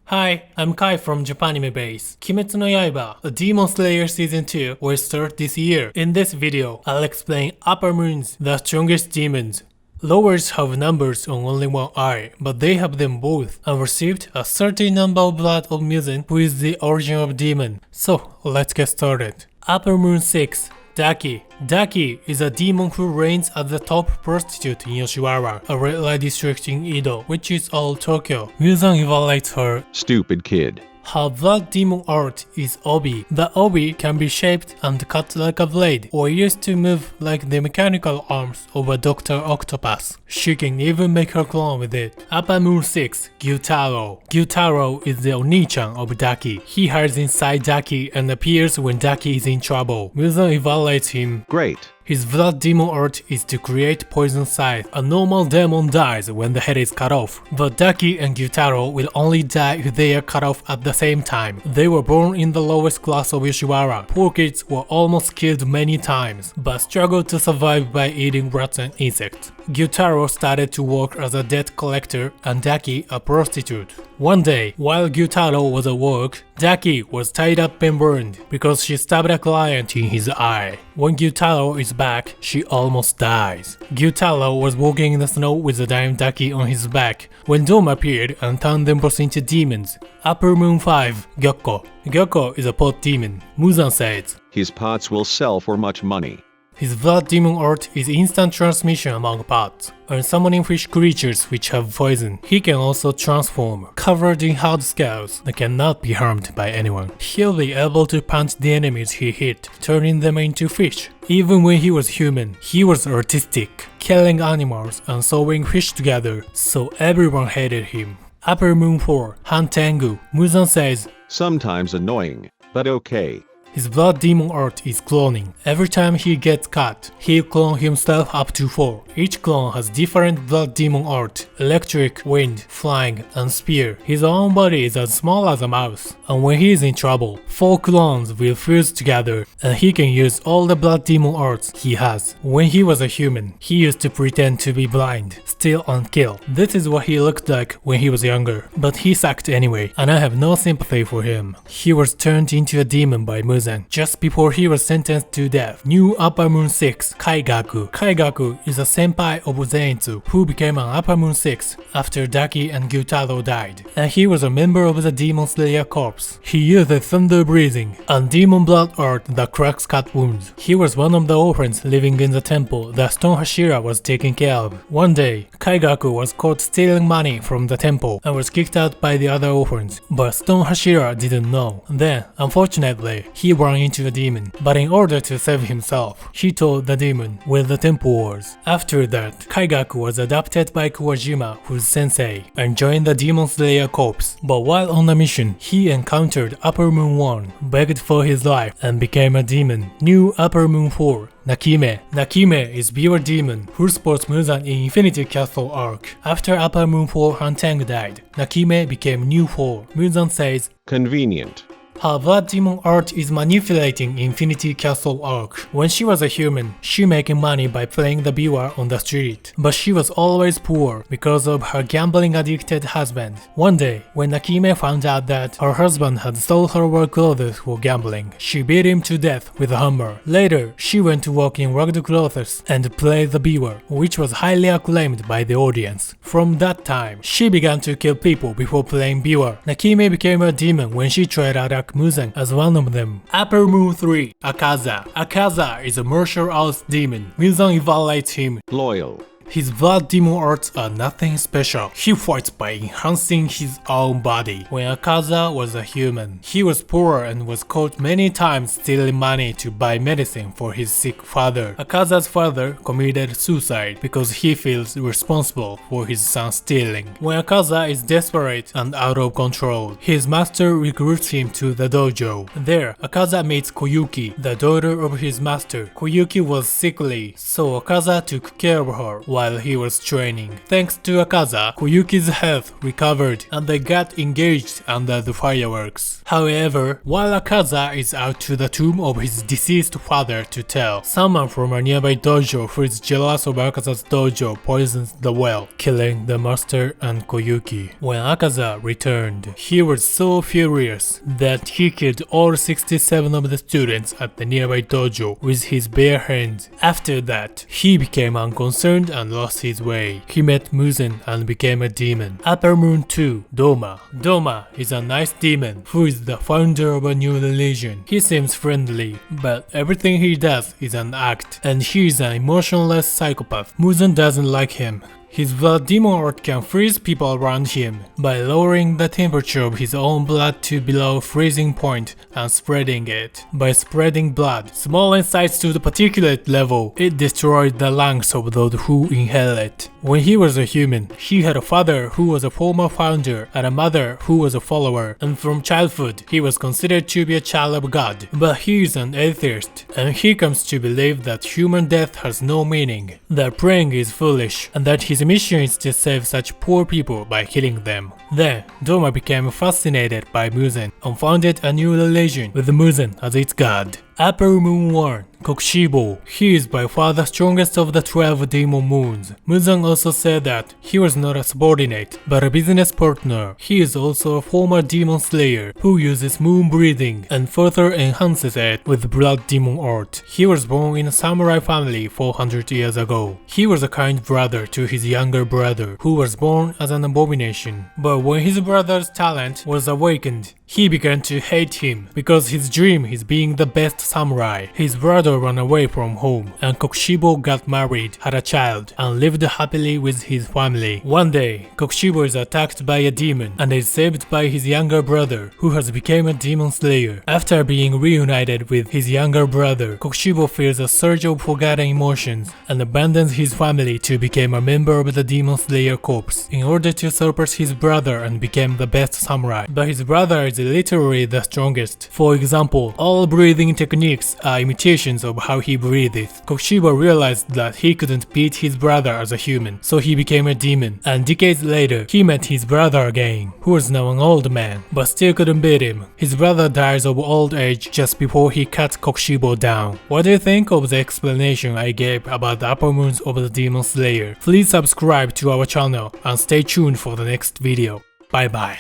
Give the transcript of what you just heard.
Hi, I'm Kai from JapAnimeBase. Kimetsu no Yaiba, a Demon Slayer Season 2 will start this year. In this video, I'll explain Upper Moons, the strongest demons. Lowers have numbers on only one eye, but they have them both, and received a certain number of blood of Musen, who is the origin of demon. So, let's get started. Upper Moon 6. Daki. Daki is a demon who reigns as the top prostitute in Yoshiwara, a red light district in Edo, which is all Tokyo. Musan evaluates her Stupid kid. Her blood demon art is obi. The obi can be shaped and cut like a blade, or used to move like the mechanical arms of a Dr. Octopus. She can even make her clone with it. Upper Moon 6. Gyutaro. Gyutaro is the Oni-chan of Daki. He hides inside Daki and appears when Daki is in trouble. Musan evaluates him. Great. His blood demon art is to create poison scythe. A normal demon dies when the head is cut off, but Daki and Gyutaro will only die if they are cut off at the same time. They were born in the lowest class of Yoshiwara. Poor kids were almost killed many times, but struggled to survive by eating rats and insects. Gyutaro started to work as a debt collector and Daki a prostitute. One day, while Gyutaro was at work, Daki was tied up and burned because she stabbed a client in his eye. When Gyutaro is back, she almost dies. Gyutaro was walking in the snow with a dying Daki on his back when Dom appeared and turned them both into demons. Upper Moon 5. Gyokko. Gyokko is a pot demon. Muzan says, His pots will sell for much money. his blood demon art is instant transmission among pots, and summoning fish creatures which have poison. He can also transform, covered in hard scales that cannot be harmed by anyone. He'll be able to punch the enemies he hit, turning them into fish. Even when he was human, he was artistic, killing animals and sewing fish together, so everyone hated him. Upper Moon 4. Hantengu. Muzan says, Sometimes annoying, but okay. his blood demon art is cloning. Every time he gets cut, he'll clone himself up to 4. Each clone has different blood demon art: electric, wind, flying, and spear. His own body is as small as a mouse, and when he is in trouble, 4 clones will fuse together, and he can use all the blood demon arts he has. When he was a human, he used to pretend to be blind, steal and kill. This is what he looked like when he was younger, but he sucked anyway, and I have no sympathy for him. He was turned into a demon by Musen just before he was sentenced to death. New Upper Moon 6. Kaigaku. Kaigaku is a senpai of Zenitsu who became an Upper Moon 6 after Daki and Gyutaro died, and he was a member of the Demon Slayer Corps. He used thunder breathing and demon blood art that cracks cut wounds. He was one of the orphans living in the temple that Stone Hashira was taking care of. One day, Kaigaku was caught stealing money from the temple and was kicked out by the other orphans, but Stone Hashira didn't know. Then, unfortunately, he ran into a demon, but in order to save himself, he told the demon where the temple was. After that, Kaigaku was adopted by Kuwajima, who's sensei, and joined the Demon Slayer Corps. But while on a mission, he encountered Upper Moon 1, begged for his life, and became a demon. New Upper Moon 4. Nakime. Nakime is Beaver Demon who sports Muzan in Infinity Castle arc. After Upper Moon 4 Hanteng died, Nakime became New 4. Muzan says, Convenient. her blood demon art is manipulating Infinity Castle arc. When she was a human, she making money by playing the beaver on the street, but she was always poor because of her gambling addicted husband. One day, when Nakime found out that her husband had stole her work clothes for gambling, she beat him to death with a hammer. Later, she went to work in rugged clothes and play the beaver, which was highly acclaimed by the audience. From that time, she began to kill people before playing beaver. Nakime became a demon when she tried out Musen as one of them. Upper Moon 3. Akaza. Akaza is a martial arts demon. Musen evaluates him. Loyal. His blood demon arts are nothing special. He fights by enhancing his own body. When Akaza was a human, he was poor and was caught many times stealing money to buy medicine for his sick father. Akaza's father committed suicide because he feels responsible for his son stealing. When Akaza is desperate and out of control, his master recruits him to the dojo. There, Akaza meets Koyuki, the daughter of his master. Koyuki was sickly, so Akaza took care of her while he was training. Thanks to Akaza, Koyuki's health recovered and they got engaged under the fireworks. However, while Akaza is out to the tomb of his deceased father to tell, someone from a nearby dojo who is jealous of Akaza's dojo poisons the well, killing the master and Koyuki. When Akaza returned, he was so furious that he killed all 67 of the students at the nearby dojo with his bare hands. After that, he became unconcerned and lost his way. He met Muzen and became a demon. Upper Moon 2, Doma. Doma is a nice demon who is the founder of a new religion. He seems friendly, but everything he does is an act, and he is an emotionless psychopath. Muzen doesn't like him. His blood demon art can freeze people around him by lowering the temperature of his own blood to below freezing point and spreading it. By spreading blood small in size to the particulate level, it destroyed the lungs of those who inhale it. When he was a human, he had a father who was a former founder and a mother who was a follower, and from childhood he was considered to be a child of God. But he is an atheist, and he comes to believe that human death has no meaning, that praying is foolish, and that his mission is to save such poor people by killing them. Then, Doma became fascinated by Muzen and founded a new religion with Muzen as its god. Upper Moon 1, Kokushibo. He is by far the strongest of the 12 demon moons. Muzen also said that he was not a subordinate, but a business partner. He is also a former demon slayer who uses moon breathing and further enhances it with blood demon art. He was born in a samurai family 400 years ago. He was a kind brother to his younger brother, who was born as an abomination. But when his brother's talent was awakened, he began to hate him because his dream is being the best samurai. His brother ran away from home and Kokushibo got married, had a child, and lived happily with his family. One day, Kokushibo is attacked by a demon and is saved by his younger brother, who has become a demon slayer. After being reunited with his younger brother, Kokushibo feels a surge of forgotten emotions and abandons his family to become a member of the demon slayer corps in order to surpass his brother and become the best samurai. But his brother is literally the strongest. For example, all breathing techniques are imitations of how he breathes. Kokushibo realized that he couldn't beat his brother as a human, so he became a demon, and decades later, he met his brother again, who was now an old man, but still couldn't beat him. His brother dies of old age just before he cuts Kokushibo down. What do you think of the explanation I gave about the upper moons of the Demon Slayer? Please subscribe to our channel and stay tuned for the next video. Bye bye.